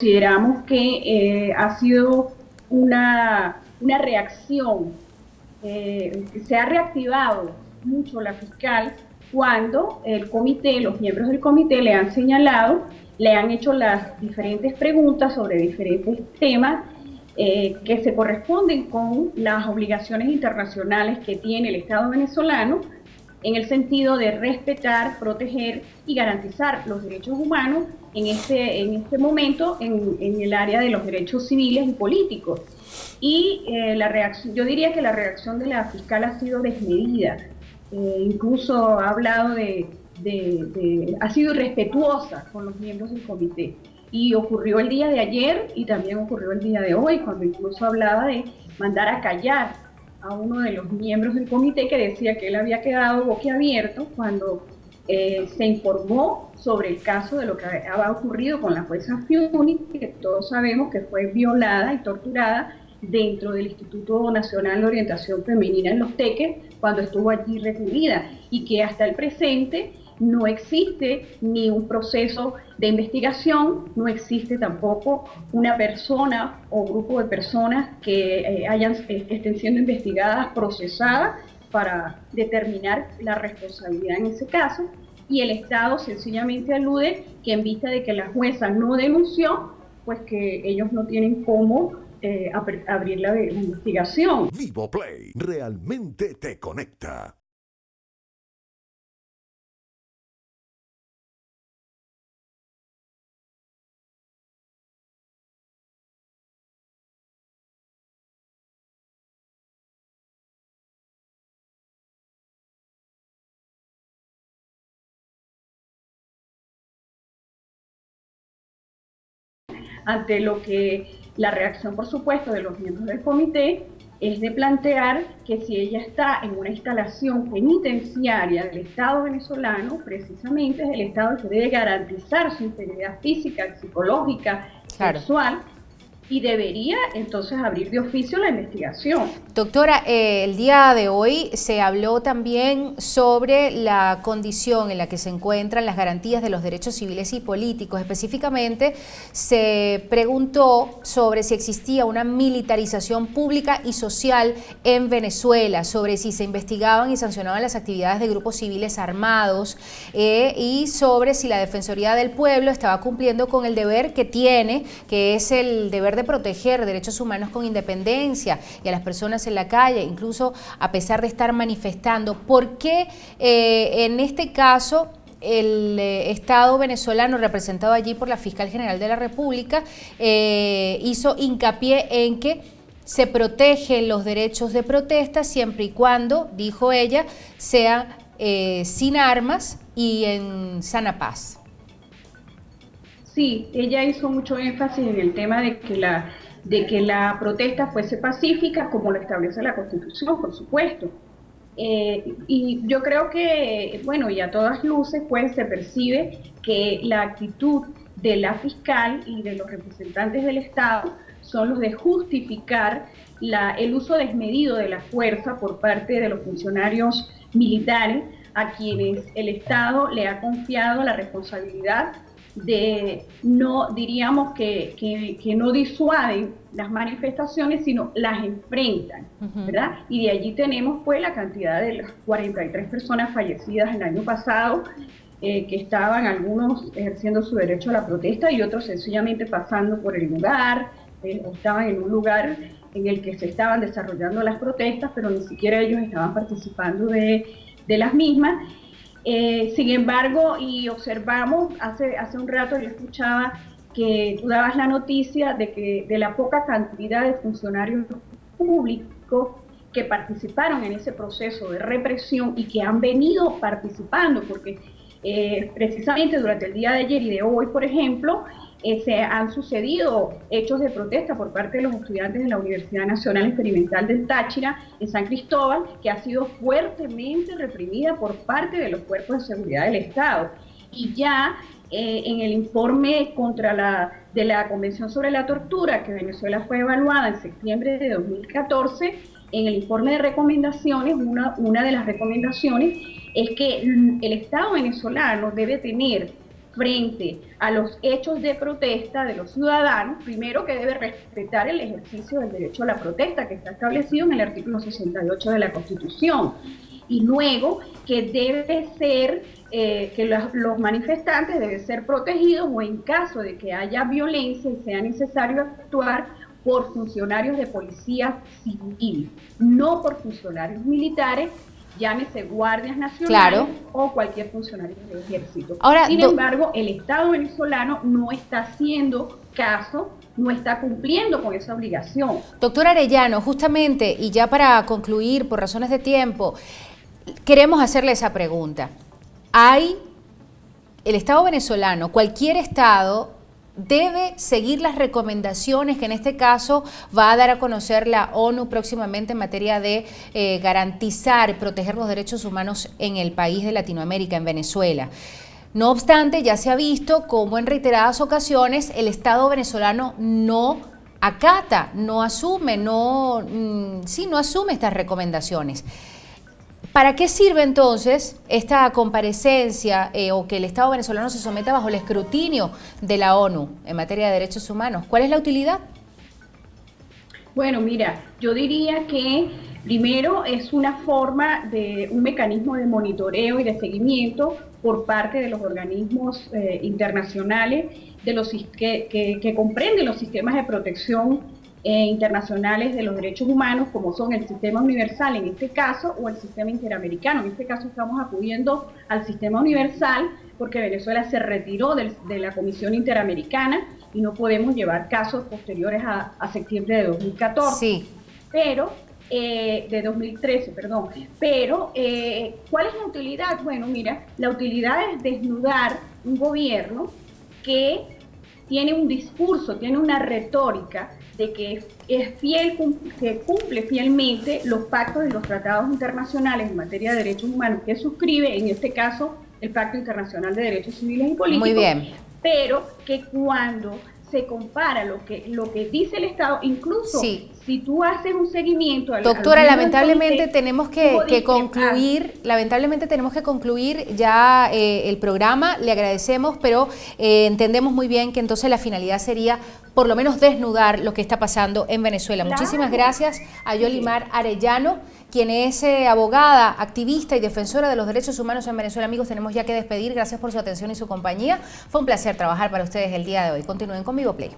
Consideramos que ha sido una reacción, se ha reactivado mucho la fiscal cuando el comité, los miembros del comité le han señalado, le han hecho las diferentes preguntas sobre diferentes temas que se corresponden con las obligaciones internacionales que tiene el Estado venezolano en el sentido de respetar, proteger y garantizar los derechos humanos en este momento en el área de los derechos civiles y políticos. Y la reacción, yo diría que la reacción de la fiscal ha sido desmedida, incluso ha hablado ha sido irrespetuosa con los miembros del comité. Y ocurrió el día de ayer y también ocurrió el día de hoy, cuando incluso hablaba de mandar a callar a uno de los miembros del comité que decía que él había quedado boquiabierto cuando se informó sobre el caso de lo que había ocurrido con la jueza Fiuni, que todos sabemos que fue violada y torturada dentro del Instituto Nacional de Orientación Femenina en Los Teques, cuando estuvo allí recluida, y que hasta el presente no existe ni un proceso de investigación, no existe tampoco una persona o grupo de personas que estén siendo investigadas, procesadas para determinar la responsabilidad en ese caso, y el Estado sencillamente alude que en vista de que la jueza no denunció, pues que ellos no tienen cómo abrir la investigación. Vivo Play realmente te conecta. Ante lo que la reacción, por supuesto, de los miembros del comité es de plantear que si ella está en una instalación penitenciaria del Estado venezolano, precisamente es el Estado el que debe garantizar su integridad física, psicológica, Claro. sexual, y debería entonces abrir de oficio la investigación. Doctora, el día de hoy se habló también sobre la condición en la que se encuentran las garantías de los derechos civiles y políticos. Específicamente se preguntó sobre si existía una militarización pública y social en Venezuela, sobre si se investigaban y sancionaban las actividades de grupos civiles armados y sobre si la Defensoría del Pueblo estaba cumpliendo con el deber que tiene, que es el deber de proteger derechos humanos con independencia y a las personas en la calle, incluso a pesar de estar manifestando. ¿Por qué en este caso el Estado venezolano, representado allí por la Fiscal General de la República, hizo hincapié en que se protegen los derechos de protesta siempre y cuando, dijo ella, sean sin armas y en sana paz? Sí, ella hizo mucho énfasis en el tema de que la protesta fuese pacífica, como lo establece la Constitución, por supuesto. Y yo creo que, bueno, y a todas luces, pues se percibe que la actitud de la fiscal y de los representantes del Estado son los de justificar el uso desmedido de la fuerza por parte de los funcionarios militares a quienes el Estado le ha confiado la responsabilidad de no, diríamos que no disuaden las manifestaciones, sino las enfrentan, ¿verdad? Y de allí tenemos pues la cantidad de las 43 personas fallecidas el año pasado, que estaban algunos ejerciendo su derecho a la protesta y otros sencillamente pasando por el lugar, o estaban en un lugar en el que se estaban desarrollando las protestas, pero ni siquiera ellos estaban participando de las mismas. Sin embargo, y observamos, hace un rato yo escuchaba que tú dabas la noticia de la poca cantidad de funcionarios públicos que participaron en ese proceso de represión y que han venido participando, porque precisamente durante el día de ayer y de hoy, por ejemplo, se han sucedido hechos de protesta por parte de los estudiantes de la Universidad Nacional Experimental del Táchira en San Cristóbal, que ha sido fuertemente reprimida por parte de los cuerpos de seguridad del Estado. Y ya en el informe de la Convención sobre la Tortura, que Venezuela fue evaluada en septiembre de 2014, en el informe de recomendaciones, una de las recomendaciones es que el Estado venezolano debe tener frente a los hechos de protesta de los ciudadanos, primero que debe respetar el ejercicio del derecho a la protesta que está establecido en el artículo 68 de la Constitución, y luego que debe ser, que los manifestantes deben ser protegidos, o en caso de que haya violencia y sea necesario actuar, por funcionarios de policía civil, no por funcionarios militares, llámese guardias nacionales, claro, o cualquier funcionario del ejército. Ahora, sin embargo, el Estado venezolano no está haciendo caso, no está cumpliendo con esa obligación. Doctora Arellano, justamente, y ya para concluir, por razones de tiempo, queremos hacerle esa pregunta. El Estado venezolano, cualquier Estado, debe seguir las recomendaciones que en este caso va a dar a conocer la ONU próximamente en materia de garantizar y proteger los derechos humanos en el país de Latinoamérica, en Venezuela. No obstante, ya se ha visto cómo en reiteradas ocasiones el Estado venezolano no acata, no asume, no asume estas recomendaciones. ¿Para qué sirve entonces esta comparecencia o que el Estado venezolano se someta bajo el escrutinio de la ONU en materia de derechos humanos? ¿Cuál es la utilidad? Bueno, mira, yo diría que primero es una forma de un mecanismo de monitoreo y de seguimiento por parte de los organismos internacionales que comprenden los sistemas de protección internacionales de los derechos humanos, como son el sistema universal en este caso, o el sistema interamericano. En este caso estamos acudiendo al sistema universal porque Venezuela se retiró de la Comisión Interamericana y no podemos llevar casos posteriores a septiembre de 2014. Sí. Pero de 2013, perdón. Pero, ¿cuál es la utilidad? Bueno, mira, la utilidad es desnudar un gobierno que tiene un discurso, tiene una retórica de que es fiel, que cumple fielmente los pactos y los tratados internacionales en materia de derechos humanos que suscribe, en este caso, el Pacto Internacional de Derechos Civiles y Políticos. Muy bien. Pero que cuando se compara lo que dice el Estado, incluso sí, si tú haces un seguimiento... Doctora, lamentablemente tenemos que concluir, ya el programa, le agradecemos, pero entendemos muy bien que entonces la finalidad sería por lo menos desnudar lo que está pasando en Venezuela. Claro. Muchísimas gracias a Yolimar Arellano, quien es abogada, activista y defensora de los derechos humanos en Venezuela. Amigos, tenemos ya que despedir. Gracias por su atención y su compañía. Fue un placer trabajar para ustedes el día de hoy. Continúen con Vivo Play.